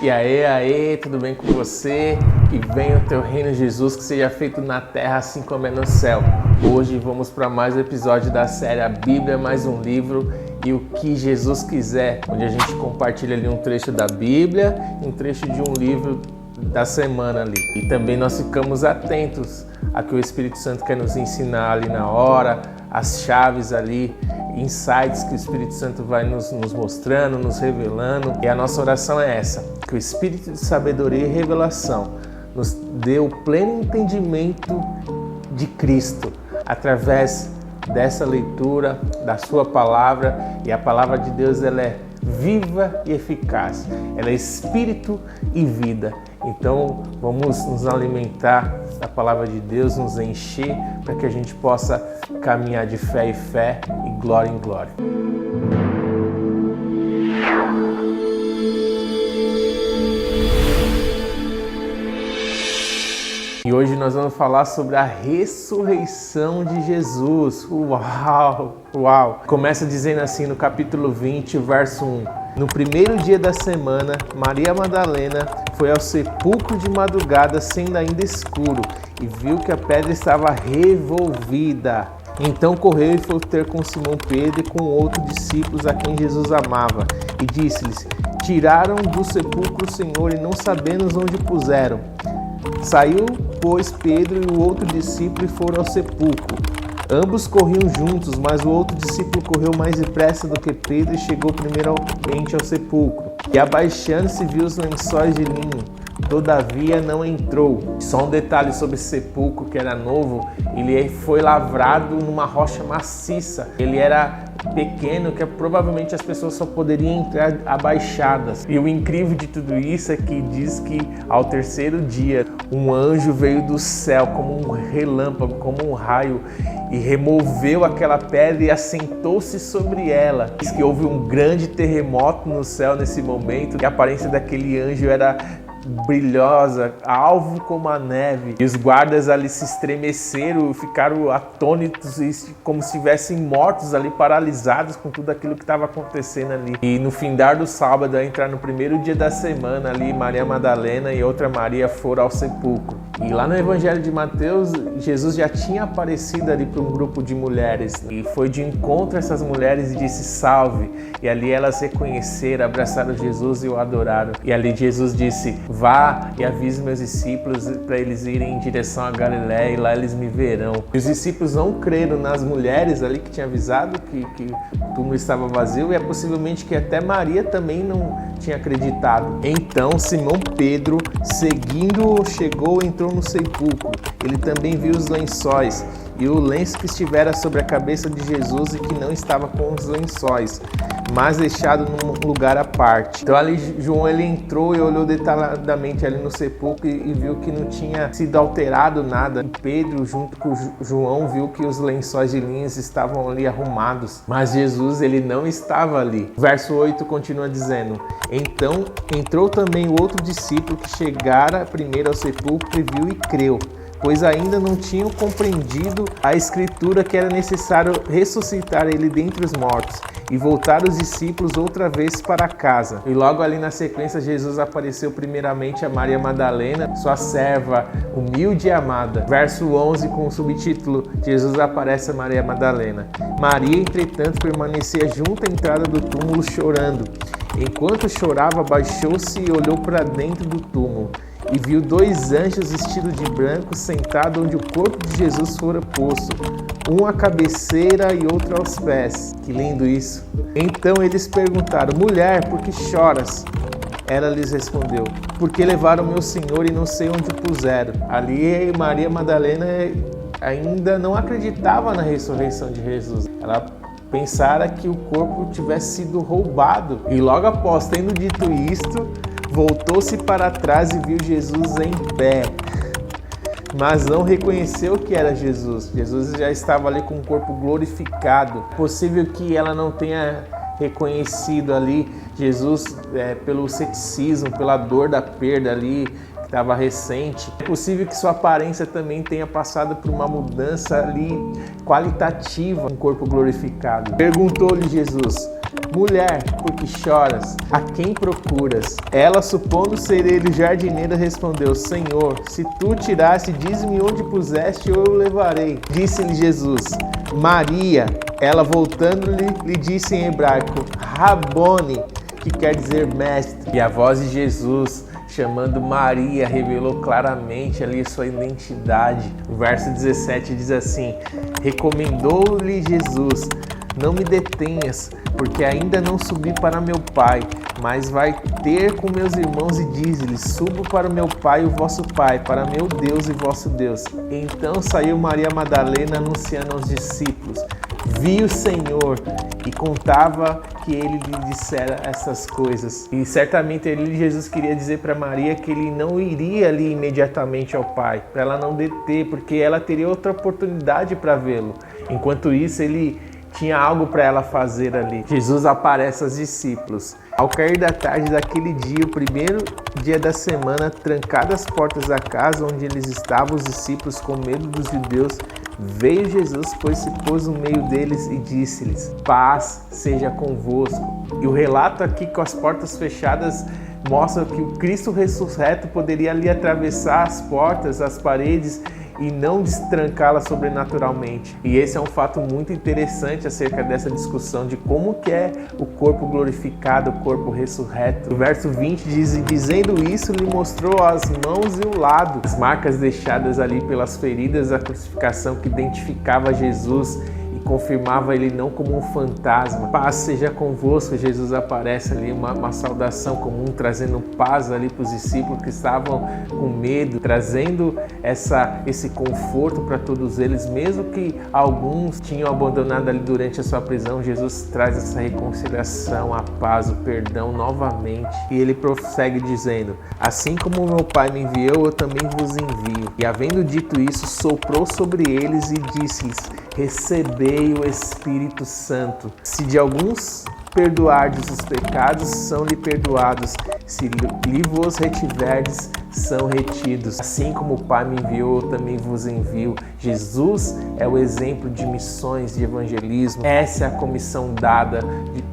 E aí, tudo bem com você? Que venha o teu reino, Jesus, que seja feito na terra assim como é no céu. Hoje vamos para mais um episódio da série A Bíblia Mais um Livro e o que Jesus quiser, onde a gente compartilha ali um trecho da Bíblia e um trecho de um livro da semana ali. E também nós ficamos atentos a que o Espírito Santo quer nos ensinar ali na hora, as chaves ali, insights que o Espírito Santo vai nos mostrando, nos revelando. E a nossa oração é essa, que o Espírito de sabedoria e revelação nos dê o pleno entendimento de Cristo através dessa leitura da sua palavra. E a palavra de Deus, ela é viva e eficaz, ela é espírito e vida. Então vamos nos alimentar da palavra de Deus, nos encher para que a gente possa caminhar de fé em fé e glória em glória. E hoje nós vamos falar sobre a ressurreição de Jesus. Uau! Começa dizendo assim no capítulo 20, verso 1. No primeiro dia da semana, Maria Madalena foi ao sepulcro de madrugada, sendo ainda escuro, e viu que a pedra estava revolvida. Então correu e foi ter com Simão Pedro e com outros discípulos a quem Jesus amava, e disse-lhes: Tiraram do sepulcro o Senhor e não sabemos onde o puseram. Saiu, pois, Pedro e o outro discípulo e foram ao sepulcro. Ambos corriam juntos, mas o outro discípulo correu mais depressa do que Pedro e chegou primeiramente ao sepulcro. E abaixando-se viu os lençóis de linho, todavia não entrou. Só um detalhe sobre esse sepulcro que era novo, ele foi lavrado numa rocha maciça. Ele era pequeno, que provavelmente as pessoas só poderiam entrar abaixadas. E o incrível de tudo isso é que diz que ao terceiro dia um anjo veio do céu como um relâmpago, como um raio, e removeu aquela pedra e assentou-se sobre ela. Diz que houve um grande terremoto no céu nesse momento, e a aparência daquele anjo era brilhosa, alvo como a neve. E os guardas ali se estremeceram, ficaram atônitos, como se estivessem mortos ali, paralisados com tudo aquilo que estava acontecendo ali. E no findar do sábado, a entrar no primeiro dia da semana ali, Maria Madalena e outra Maria foram ao sepulcro. E lá no Evangelho de Mateus, Jesus já tinha aparecido ali para um grupo de mulheres e foi de encontro a essas mulheres e disse salve. E ali elas reconheceram, abraçaram Jesus e o adoraram. E ali Jesus disse: vá e avise meus discípulos para eles irem em direção a Galiléia e lá eles me verão. E os discípulos não creram nas mulheres ali que tinha avisado que o túmulo estava vazio, e é possivelmente que até Maria também não tinha acreditado. Então Simão Pedro, seguindo-o, chegou e entrou no sepulcro. Ele também viu os lençóis e o lenço que estivera sobre a cabeça de Jesus e que não estava com os lençóis, mas deixado num lugar à parte. Então ali João ele entrou e olhou detalhadamente ali no sepulcro e viu que não tinha sido alterado nada. E Pedro, junto com João, viu que os lençóis de linhas estavam ali arrumados, mas Jesus ele não estava ali. Verso 8 continua dizendo: então entrou também o outro discípulo que chegara primeiro ao sepulcro e viu e creu, pois ainda não tinham compreendido a escritura que era necessário ressuscitar ele dentre os mortos e voltar os discípulos outra vez para casa. E logo ali na sequência Jesus apareceu primeiramente a Maria Madalena, sua serva humilde e amada. Verso 11 com o subtítulo: Jesus aparece a Maria Madalena. Maria, entretanto, permanecia junto à entrada do túmulo chorando. Enquanto chorava, baixou-se e olhou para dentro do túmulo. E viu dois anjos vestidos de branco sentados onde o corpo de Jesus fora posto, um à cabeceira e outro aos pés. Que lindo isso! Então eles perguntaram: mulher, por que choras? Ela lhes respondeu: porque levaram meu Senhor e não sei onde o puseram. Ali Maria Madalena ainda não acreditava na ressurreição de Jesus. Ela pensara que o corpo tivesse sido roubado. E logo após tendo dito isto, voltou-se para trás e viu Jesus em pé, mas não reconheceu que era Jesus. Jesus já estava ali com o corpo glorificado. É possível que ela não tenha reconhecido ali Jesus pelo ceticismo, pela dor da perda ali, que estava recente. É possível que sua aparência também tenha passado por uma mudança ali qualitativa, um corpo glorificado. Perguntou-lhe Jesus: mulher, por que choras? A quem procuras? Ela, supondo ser ele jardineiro, respondeu: Senhor, se tu tiraste, dize-me onde puseste, eu o levarei. Disse-lhe Jesus: Maria. Ela, voltando-lhe, lhe disse em hebraico: Rabone, que quer dizer mestre. E a voz de Jesus, chamando Maria, revelou claramente ali sua identidade. O verso 17 diz assim: recomendou-lhe Jesus: não me detenhas, porque ainda não subi para meu Pai, mas vai ter com meus irmãos e diz-lhes: subo para meu Pai e o vosso Pai, para meu Deus e vosso Deus. Então saiu Maria Madalena anunciando aos discípulos: vi o Senhor, e contava que ele lhe dissera essas coisas. E certamente Jesus queria dizer para Maria que ele não iria ali imediatamente ao Pai, para ela não deter, porque ela teria outra oportunidade para vê-lo. Enquanto isso, ele tinha algo para ela fazer ali. Jesus aparece aos discípulos. Ao cair da tarde daquele dia, o primeiro dia da semana, trancadas as portas da casa onde eles estavam, os discípulos, com medo dos judeus, veio Jesus, pois se pôs no meio deles e disse-lhes: paz seja convosco. E o relato aqui com as portas fechadas mostra que o Cristo ressurreto poderia ali atravessar as portas, as paredes, e não destrancá-la sobrenaturalmente. E esse é um fato muito interessante acerca dessa discussão de como que é o corpo glorificado, o corpo ressurreto. O verso 20 diz: dizendo isso, lhe mostrou as mãos e o lado, as marcas deixadas ali pelas feridas da crucificação que identificava Jesus e confirmava ele não como um fantasma. Paz seja convosco. Jesus aparece ali, uma saudação comum, trazendo paz ali para os discípulos que estavam com medo, trazendo esse conforto para todos eles, mesmo que alguns tinham abandonado ali durante a sua prisão. Jesus traz essa reconciliação, a paz, o perdão novamente, e ele prossegue dizendo: assim como meu Pai me enviou, eu também vos envio. E havendo dito isso, soprou sobre eles e disse-lhes: recebei o Espírito Santo. Se de alguns perdoardes os pecados, são-lhe perdoados. Se lhe vos retiverdes, são retidos. Assim como o Pai me enviou, eu também vos envio. Jesus é o exemplo de missões, de evangelismo. Essa é a comissão dada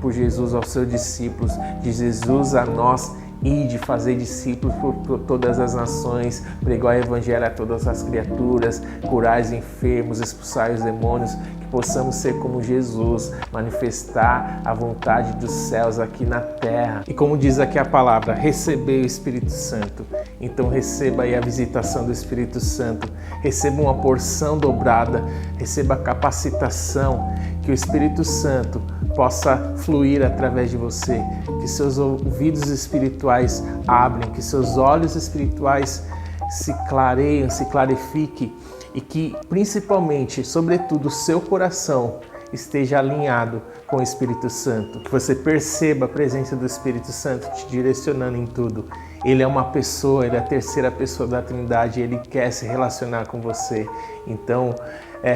por Jesus aos seus discípulos, de Jesus a nós: e de fazer discípulos por todas as nações, pregar o evangelho a todas as criaturas, curar os enfermos, expulsar os demônios, que possamos ser como Jesus, manifestar a vontade dos céus aqui na terra. E como diz aqui a palavra, receber o Espírito Santo. Então receba aí a visitação do Espírito Santo, receba uma porção dobrada, receba a capacitação, que o Espírito Santo possa fluir através de você, que seus ouvidos espirituais abrem, que seus olhos espirituais se clareiam, se clarifiquem, e que principalmente, sobretudo, o seu coração esteja alinhado com o Espírito Santo, que você perceba a presença do Espírito Santo te direcionando em tudo. Ele é uma pessoa, ele é a terceira pessoa da Trindade, ele quer se relacionar com você. Então,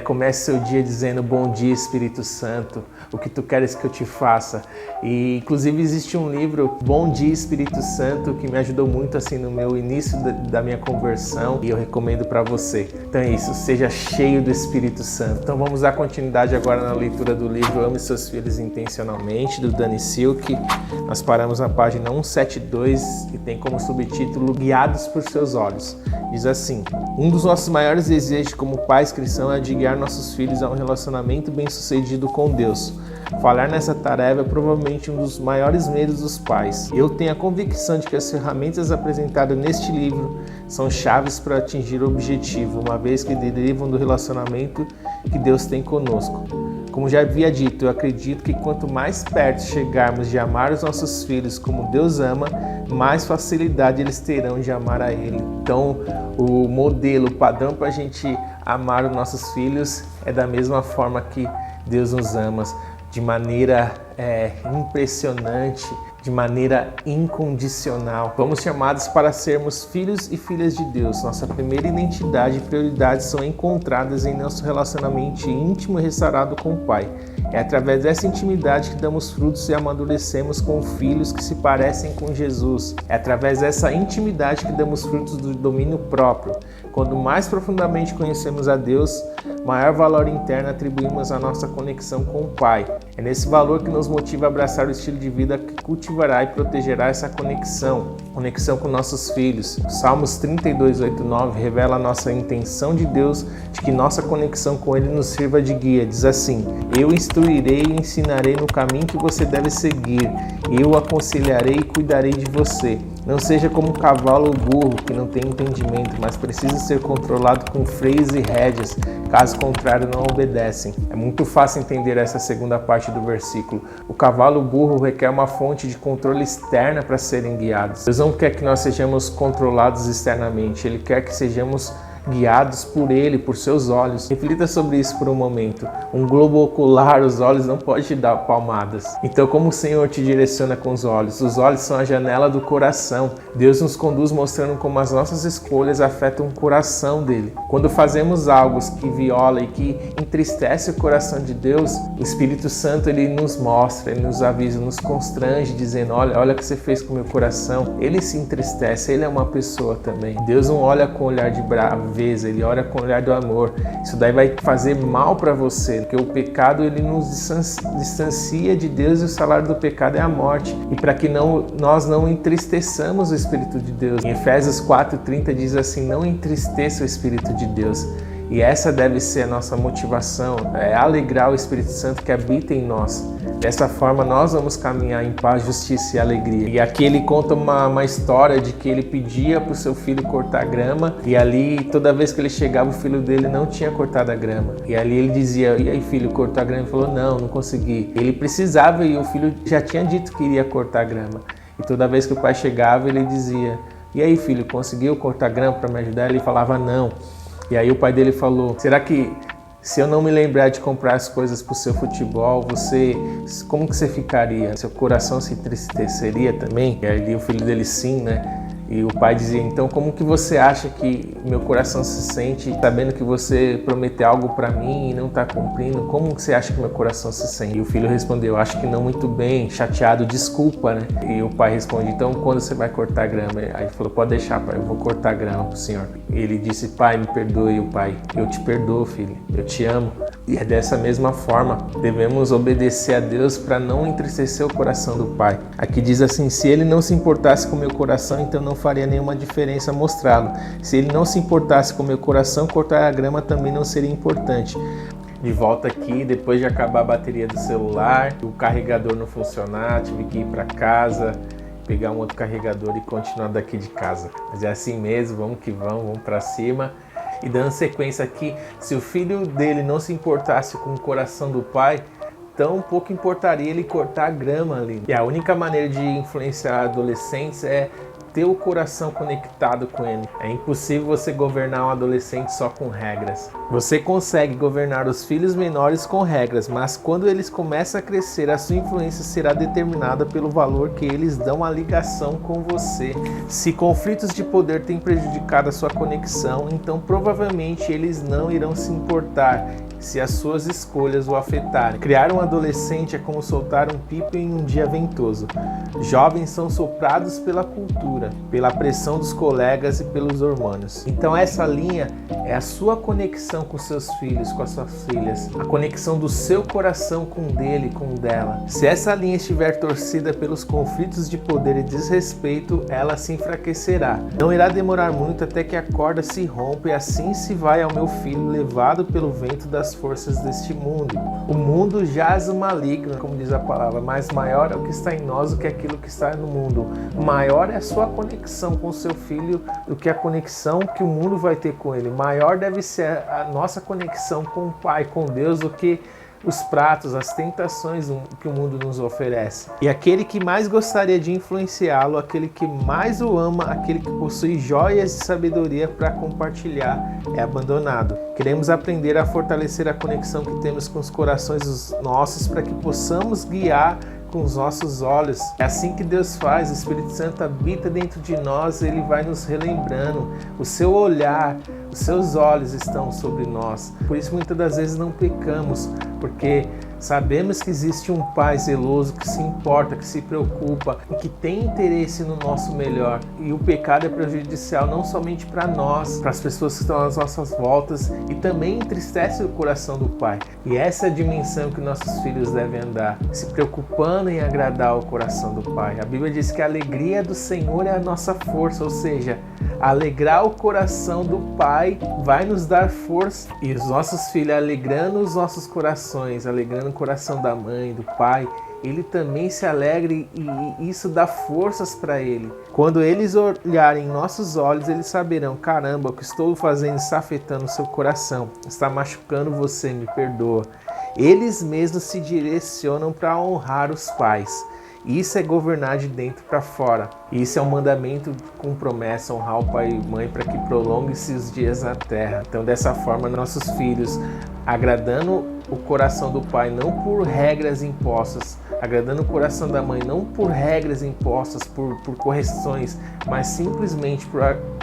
comece seu dia dizendo: bom dia, Espírito Santo, o que tu queres que eu te faça? E inclusive existe um livro, Bom Dia Espírito Santo, que me ajudou muito assim no meu início da minha conversão, e eu recomendo para você. Então é isso, seja cheio do Espírito Santo. Então vamos dar continuidade agora na leitura do livro Ame Seus Filhos Intencionalmente, do Danny Silk. Nós paramos na página 172 e tem como subtítulo Guiados por Seus Olhos. Diz assim: um dos nossos maiores desejos como pais cristãos é de guiar nossos filhos a um relacionamento bem-sucedido com Deus. Falhar nessa tarefa é provavelmente um dos maiores medos dos pais. Eu tenho a convicção de que as ferramentas apresentadas neste livro são chaves para atingir o objetivo, uma vez que derivam do relacionamento que Deus tem conosco. Como já havia dito, eu acredito que quanto mais perto chegarmos de amar os nossos filhos como Deus ama, mais facilidade eles terão de amar a Ele. Então, o modelo, o padrão para a gente amar os nossos filhos é da mesma forma que Deus nos ama, de maneira impressionante, de maneira incondicional. Fomos chamados para sermos filhos e filhas de Deus. Nossa primeira identidade e prioridades são encontradas em nosso relacionamento íntimo e restaurado com o Pai. É através dessa intimidade que damos frutos e amadurecemos com filhos que se parecem com Jesus. É através dessa intimidade que damos frutos do domínio próprio. Quando mais profundamente conhecemos a Deus, maior valor interno atribuímos à nossa conexão com o Pai. É nesse valor que nos motiva a abraçar o estilo de vida que cultivará e protegerá essa conexão com nossos filhos. Salmos 32, 8, 9 revela a nossa intenção de Deus de que nossa conexão com Ele nos sirva de guia. Diz assim: eu instruirei e ensinarei no caminho que você deve seguir, eu aconselharei e cuidarei de você. Não seja como um cavalo ou burro que não tem entendimento, mas precisa ser controlado com freios e rédeas, caso contrário não obedecem. É muito fácil entender essa segunda parte do versículo. O cavalo burro requer uma fonte de controle externa para serem guiados. Deus não quer que nós sejamos controlados externamente, Ele quer que sejamos guiados por Ele, por seus olhos. Reflita sobre isso por um momento. Um globo ocular, os olhos não podem te dar palmadas. Então, como o Senhor te direciona com os olhos? Os olhos são a janela do coração. Deus nos conduz mostrando como as nossas escolhas afetam o coração dele. Quando fazemos algo que viola e que entristece o coração de Deus, o Espírito Santo ele nos mostra, ele nos avisa, nos constrange, dizendo: olha o que você fez com o meu coração. Ele se entristece, ele é uma pessoa também. Deus não olha com olhar de bravo, ele olha com o olhar do amor. Isso daí vai fazer mal para você, porque o pecado ele nos distancia de Deus e o salário do pecado é a morte. E para que nós não entristeçamos o Espírito de Deus. Em Efésios 4:30 diz assim: não entristeça o Espírito de Deus. E essa deve ser a nossa motivação, é alegrar o Espírito Santo que habita em nós. Dessa forma nós vamos caminhar em paz, justiça e alegria. E aqui ele conta uma história de que ele pedia para o seu filho cortar grama e ali toda vez que ele chegava o filho dele não tinha cortado a grama. E ali ele dizia: e aí filho, cortou a grama? Ele falou: não consegui. Ele precisava e o filho já tinha dito que iria cortar a grama. E toda vez que o pai chegava ele dizia: e aí filho, conseguiu cortar a grama para me ajudar? Ele falava: não. E aí o pai dele falou: será que se eu não me lembrar de comprar as coisas para o seu futebol, como que você ficaria? Seu coração se entristeceria também? E aí o filho dele: sim, né? E o pai dizia: então como que você acha que meu coração se sente sabendo que você prometeu algo para mim e não está cumprindo? Como que você acha que meu coração se sente? E o filho respondeu: acho que não muito bem, chateado, desculpa, né? E o pai responde: então quando você vai cortar a grama? Aí ele falou: pode deixar, pai, eu vou cortar a grama pro senhor. E ele disse: pai, me perdoe. E o pai: eu te perdoo, filho, eu te amo. E é dessa mesma forma, devemos obedecer a Deus para não entristecer o coração do Pai. Aqui diz assim: se Ele não se importasse com o meu coração, então não faria nenhuma diferença mostrá-lo. Se Ele não se importasse com o meu coração, cortar a grama também não seria importante. De volta aqui, depois de acabar a bateria do celular, o carregador não funcionar, tive que ir para casa, pegar um outro carregador e continuar daqui de casa. Mas é assim mesmo, vamos que vamos para cima. E dando sequência aqui, se o filho dele não se importasse com o coração do pai, tão pouco importaria ele cortar a grama ali. E a única maneira de influenciar adolescentes é ter o coração conectado com ele. É impossível você governar um adolescente só com regras. Você consegue governar os filhos menores com regras, mas quando eles começam a crescer, a sua influência será determinada pelo valor que eles dão à ligação com você. Se conflitos de poder têm prejudicado a sua conexão, então provavelmente eles não irão se importar se as suas escolhas o afetarem. Criar um adolescente é como soltar um pipo em um dia ventoso. Jovens são soprados pela cultura, pela pressão dos colegas e pelos hormônios. Então essa linha é a sua conexão com seus filhos, com as suas filhas. A conexão do seu coração com dele e com dela. Se essa linha estiver torcida pelos conflitos de poder e desrespeito, ela se enfraquecerá. Não irá demorar muito até que a corda se rompa e assim se vai ao meu filho levado pelo vento das forças deste mundo. O mundo jaz o maligno, como diz a palavra, mas maior é o que está em nós do que aquilo que está no mundo. Maior é a sua conexão com o seu filho do que a conexão que o mundo vai ter com ele. Maior deve ser a nossa conexão com o Pai, com Deus, do que os pratos, as tentações que o mundo nos oferece. E aquele que mais gostaria de influenciá-lo, aquele que mais o ama, aquele que possui joias de sabedoria para compartilhar, é abandonado. Queremos aprender a fortalecer a conexão que temos com os corações dos nossos para que possamos guiar com os nossos olhos. É assim que Deus faz, o Espírito Santo habita dentro de nós, ele vai nos relembrando. O seu olhar, os seus olhos estão sobre nós. Por isso muitas das vezes não pecamos, porque Sabemos que existe um Pai zeloso que se importa, que se preocupa e que tem interesse no nosso melhor. E o pecado é prejudicial não somente para nós, para as pessoas que estão às nossas voltas, e também entristece o coração do Pai. E essa é a dimensão que nossos filhos devem andar, se preocupando em agradar o coração do Pai. A Bíblia diz que a alegria do Senhor é a nossa força, ou seja, alegrar o coração do Pai vai nos dar força. E os nossos filhos, alegrando os nossos corações, alegrando o coração da mãe, do pai, ele também se alegra e isso dá forças para ele. Quando eles olharem em nossos olhos, eles saberão: caramba, o que estou fazendo está afetando o seu coração, está machucando você, me perdoa. Eles mesmos se direcionam para honrar os pais. Isso é governar de dentro para fora. Isso é um mandamento com promessa, honrar o pai e mãe para que prolongue-se os dias na terra. Então, dessa forma, nossos filhos, agradando o coração do pai, não por regras impostas, agradando o coração da mãe, não por regras impostas, por correções, mas simplesmente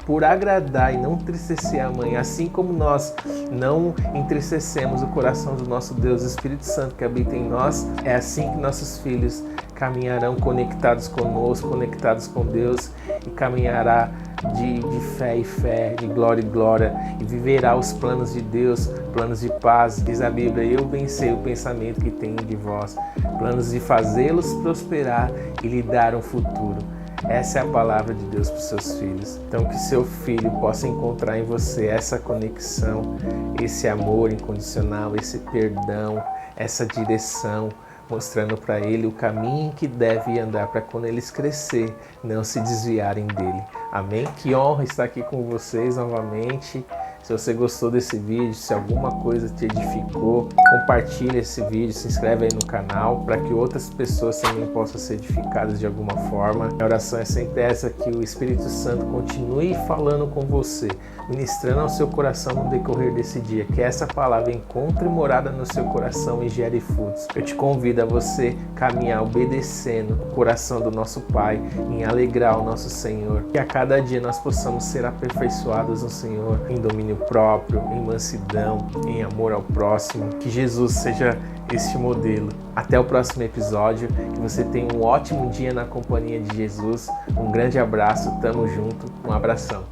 por agradar e não entristecer a mãe, assim como nós não entristecemos o coração do nosso Deus, o Espírito Santo que habita em nós, é assim que nossos filhos caminharão conectados conosco, conectados com Deus, e caminhará de fé em fé, de glória em glória, e viverá os planos de Deus, planos de paz. Diz a Bíblia: eu venci o pensamento que tenho de vós, planos de fazê-los prosperar e lhe dar um futuro. Essa é a palavra de Deus para os seus filhos. Então, que seu filho possa encontrar em você essa conexão, esse amor incondicional, esse perdão, essa direção, mostrando para ele o caminho em que deve andar para quando eles crescer, não se desviarem dele. Amém? Que honra estar aqui com vocês novamente. Se você gostou desse vídeo, se alguma coisa te edificou, compartilha esse vídeo, se inscreve aí no canal para que outras pessoas também possam ser edificadas de alguma forma. A oração é sempre essa, que o Espírito Santo continue falando com você, ministrando ao seu coração no decorrer desse dia, que essa palavra encontre morada no seu coração e gere frutos. Eu te convido a você caminhar obedecendo o coração do nosso Pai, em alegrar o nosso Senhor, que a cada dia nós possamos ser aperfeiçoados no Senhor, em domínio próprio, em mansidão, em amor ao próximo. Que Jesus seja este modelo. Até o próximo episódio, que você tenha um ótimo dia na companhia de Jesus. Um grande abraço, tamo junto, um abração.